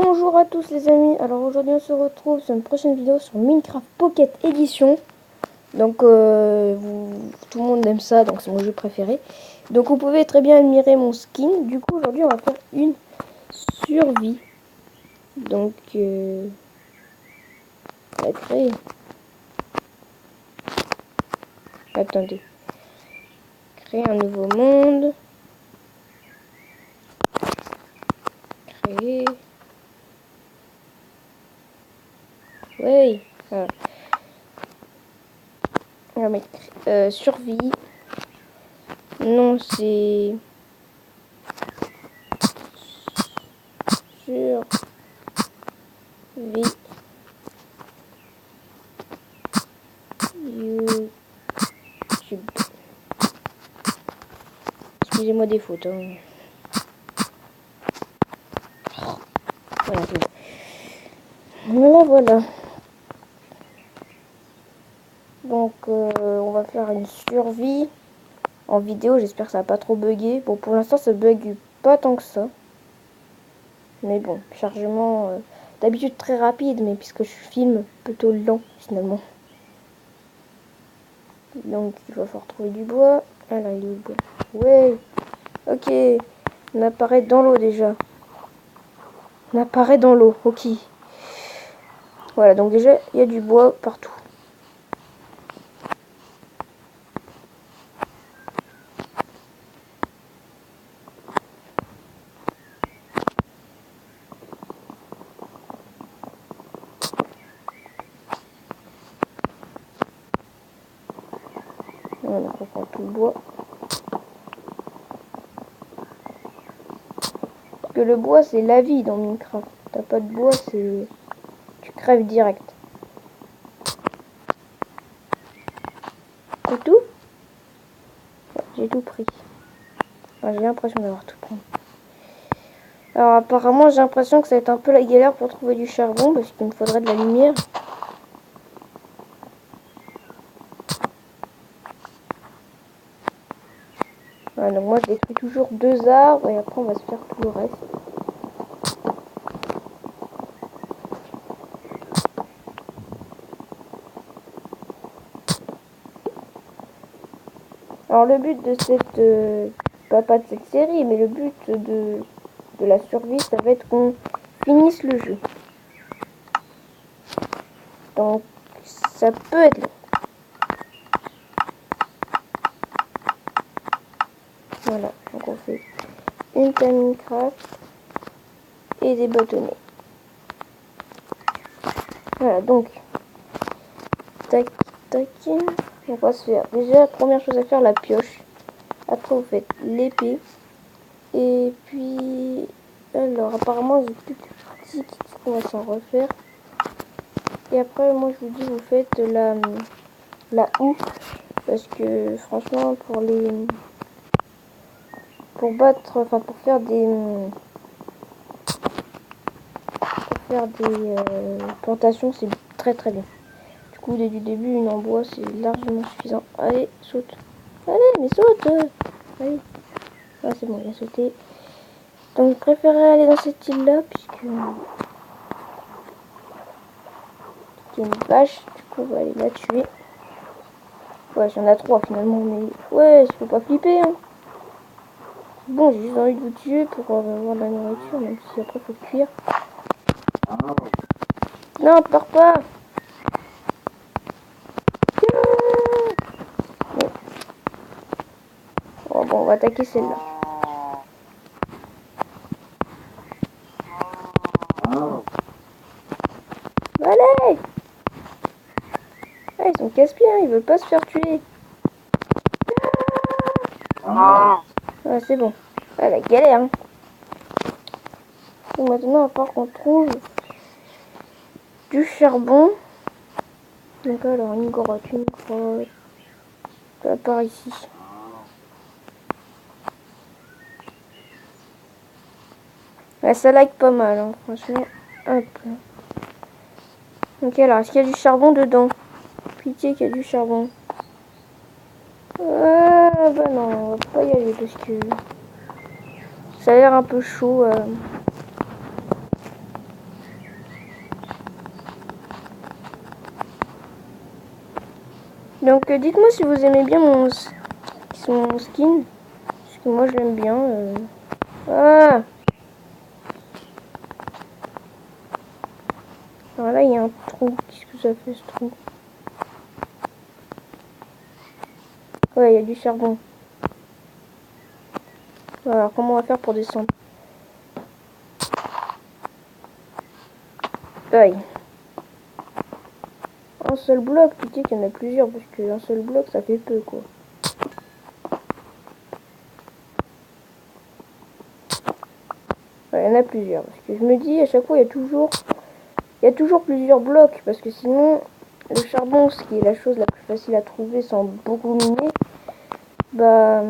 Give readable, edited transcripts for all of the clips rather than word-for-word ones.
Bonjour à tous les amis, alors aujourd'hui on se retrouve sur une prochaine vidéo sur Minecraft Pocket Edition. Donc tout le monde aime ça, donc c'est mon jeu préféré. Donc vous pouvez très bien admirer mon skin. Du coup aujourd'hui on va faire une survie. Donc on va créer. Attendez. Créer un nouveau monde. Créer. Oui. Voilà. On va mettre survie. Non, c'est survie. YouTube. Excusez-moi des fautes. Hein. Voilà, voilà. Donc on va faire une survie en vidéo. J'espère que ça va pas trop bugger. Bon, pour l'instant ça bug pas tant que ça. Mais bon, chargement d'habitude très rapide, mais puisque je filme plutôt lent finalement. Donc il va falloir trouver du bois. Ah là, il est où le bois? Ouais. Ok. On apparaît dans l'eau déjà. On apparaît dans l'eau. Ok. Voilà, donc déjà il y a du bois partout. Voilà, on prend tout le bois. Parce que le bois, c'est la vie dans Minecraft. T'as pas de bois, c'est... tu crèves direct. C'est tout? Ouais, j'ai tout pris. Enfin, j'ai l'impression d'avoir tout pris. Alors apparemment, j'ai l'impression que ça va être un peu la galère pour trouver du charbon, parce qu'il me faudrait de la lumière. Voilà, donc moi je détruis toujours 2 arbres, et après on va se faire tout le reste. Alors le but de cette... pas de cette série, mais le but de la survie, ça va être qu'on finisse le jeu. Donc ça peut être long. Voilà, donc on fait une taille Minecraft et des bâtonnets. Voilà, donc tac tac. On va se faire déjà, première chose à faire, la pioche. Après vous faites l'épée. Et puis alors apparemment j'ai plus de petits kits, on va s'en refaire. Et après moi je vous dis, vous faites la houe, parce que franchement pour battre, enfin pour faire des plantations, c'est très très bien. Du coup dès du début une en bois c'est largement suffisant. Allez, saute. Allez, mais saute. Allez. Ah c'est bon, il a sauté. Donc je préférerais aller dans cette île là, puisque c'est une vache. Du coup on va aller la tuer. Ouais, j'en ai 3 finalement, mais ouais, il faut pas flipper, hein. Bon, j'ai juste envie de vous tuer pour avoir de la nourriture, même si après faut cuire. Non, pars pas. Ouais. Oh, bon, on va attaquer celle-là. Allez. Ah, ils sont casse-pieds, ils veulent pas se faire tuer. Ah, c'est bon. Ah, la galère, hein. Donc maintenant, il va falloir qu'on trouve du charbon. Donc alors, une grotte. Ça part ici. Ouais, ça like pas mal, hein, franchement. Hop. Ok, alors, est-ce qu'il y a du charbon dedans? Pitié qu'il y a du charbon. Bah non, on va pas y aller parce que ça a l'air un peu chaud. Donc dites-moi si vous aimez bien mon skin. Parce que moi je l'aime bien. Ah, alors là il y a un trou. Qu'est-ce que ça fait ce trou? Ouais, il y a du charbon. Alors comment on va faire pour descendre? Aïe. Un seul bloc, tu dis qu'il y en a plusieurs, parce qu'un seul bloc ça fait peu quoi. Ouais, il y en a plusieurs, parce que je me dis à chaque fois il y a toujours plusieurs blocs, parce que sinon le charbon, ce qui est la chose la plus facile à trouver sans beaucoup miner, bah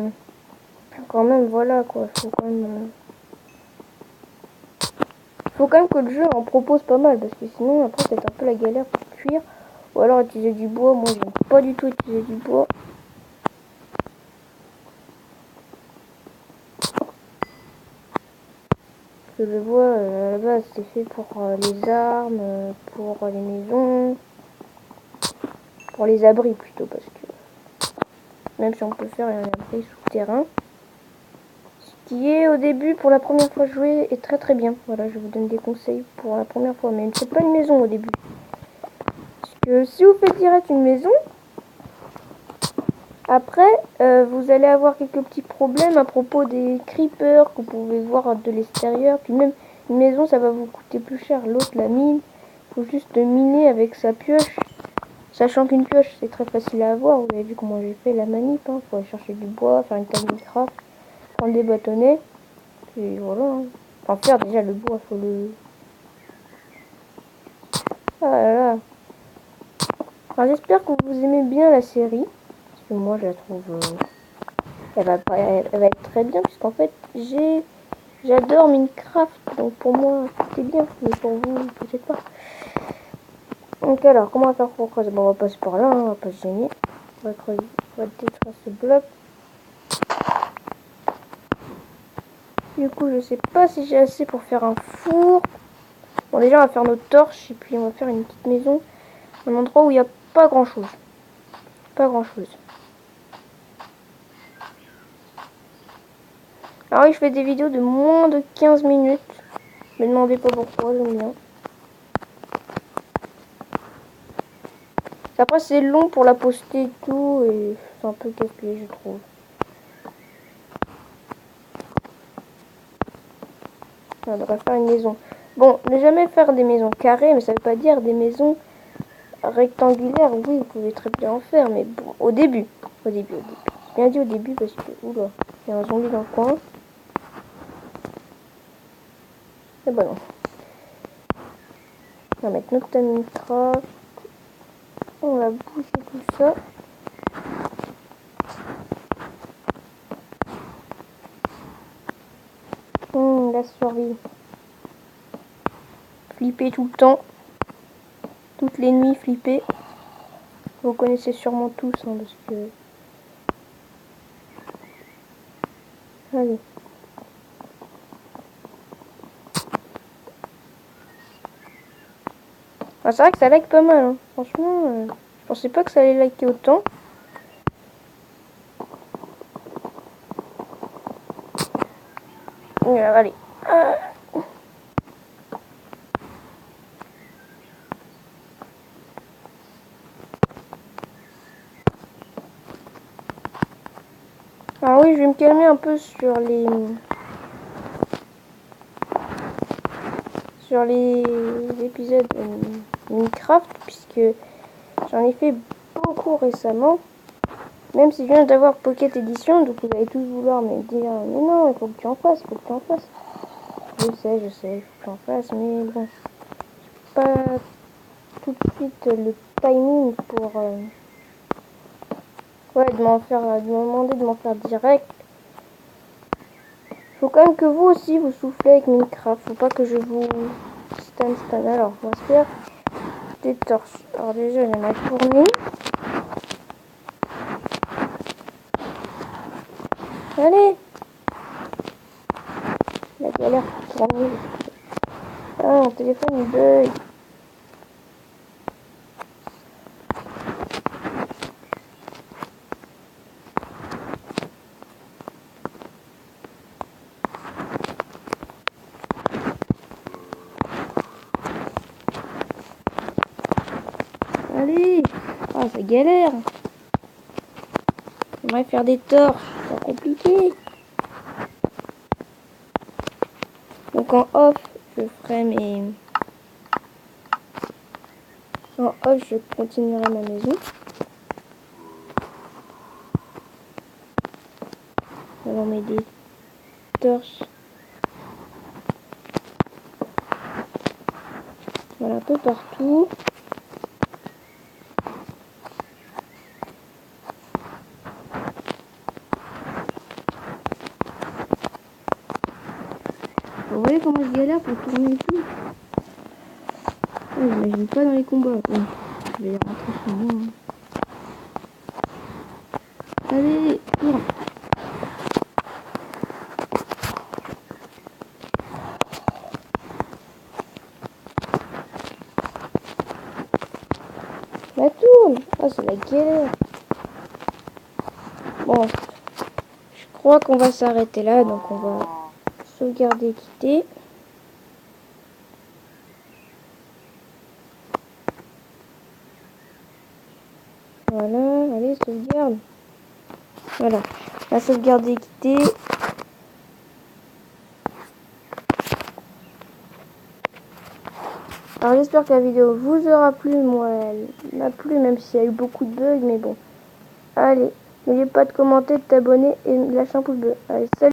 quand même voilà quoi, faut quand même que le jeu en propose pas mal, parce que sinon après c'est un peu la galère pour cuire, ou alors utiliser du bois. Moi j'aime pas du tout utiliser du bois. Parce que le bois à la base c'est fait pour les armes, pour les maisons, pour les abris plutôt, parce que même si on peut faire un abri souterrain, ce qui est au début pour la première fois jouer est très très bien. Voilà, je vous donne des conseils pour la première fois, mais ne faites pas une maison au début. Parce que si vous faites direct une maison, après vous allez avoir quelques petits problèmes à propos des creepers que vous pouvez voir de l'extérieur. Puis même une maison ça va vous coûter plus cher. L'autre, la mine, faut juste miner avec sa pioche. Sachant qu'une pioche c'est très facile à avoir. Vous avez vu comment j'ai fait la manip, hein. Faut aller chercher du bois, faire une table Minecraft, prendre des bâtonnets, puis voilà, hein. Enfin faire déjà le bois, faut le... Ah là là. Alors j'espère que vous aimez bien la série. Parce que moi je la trouve... elle va être très bien, puisqu'en fait j'adore Minecraft. Donc pour moi c'est bien, mais pour vous peut-être pas. Donc alors, comment on va faire pour creuser? Bon, on va passer par là, hein, on va pas se gêner. On va creuser, on va détruire ce bloc. Du coup, je sais pas si j'ai assez pour faire un four. Bon, déjà, on va faire nos torches et puis on va faire une petite maison. Un endroit où il n'y a pas grand chose. Pas grand chose. Alors oui, je fais des vidéos de moins de 15 minutes. Ne me demandez pas pourquoi, j'aime bien. Après, c'est long pour la poster et tout, et c'est un peu casse-pied, je trouve. On va faire une maison. Bon, ne jamais faire des maisons carrées, mais ça veut pas dire des maisons rectangulaires. Oui, vous pouvez très bien en faire, mais bon, au début. Au début. Bien dit au début parce que, oula, il y a un zombie dans le coin. Et bah non. On va mettre notre Minecraft. On va bouger tout ça. La survie. Flipper tout le temps. Toutes les nuits flipper. Vous connaissez sûrement tous, hein, parce que... Allez. Ah, c'est vrai que ça like pas mal, hein. Franchement, je pensais pas que ça allait liker autant. Allez. Alors oui, je vais me calmer un peu sur les épisodes Minecraft, puisque j'en ai fait beaucoup récemment. Même si je viens d'avoir Pocket Edition, donc vous allez tous vouloir me dire mais non, il faut que tu en fasses, il faut que tu en fasses. Je sais, il faut que tu en fasses, mais bon, pas tout de suite le timing pour de me demander de m'en faire direct. Faut quand même que vous aussi vous soufflez avec Minecraft, faut pas que je vous stun. Alors, on va se faire des torches. Alors déjà, il y en a fourni. Allez! La galère pour tourner. Ah, mon téléphone il bug. Allez. Ah, ça galère. J'aimerais faire des torches. C'est compliqué. Donc en off, je ferai mes... En off, je continuerai ma maison. On met des torches. Voilà, un peu partout. Vous voyez comment je galère pour tourner et tout. J'imagine pas dans les combats. Ouais, je vais rentrer chez moi. Allez, cours. La tourne. Ah, c'est la galère. Bon, je crois qu'on va s'arrêter là. Donc on va sauvegarder, quitter. Voilà, allez, sauvegarde. Voilà, la sauvegarde est quittée. Alors j'espère que la vidéo vous aura plu. Moi, elle m'a plu, même s'il y a eu beaucoup de bugs. Mais bon, allez, n'oubliez pas de commenter, de t'abonner et de lâcher un pouce bleu. Allez, salut!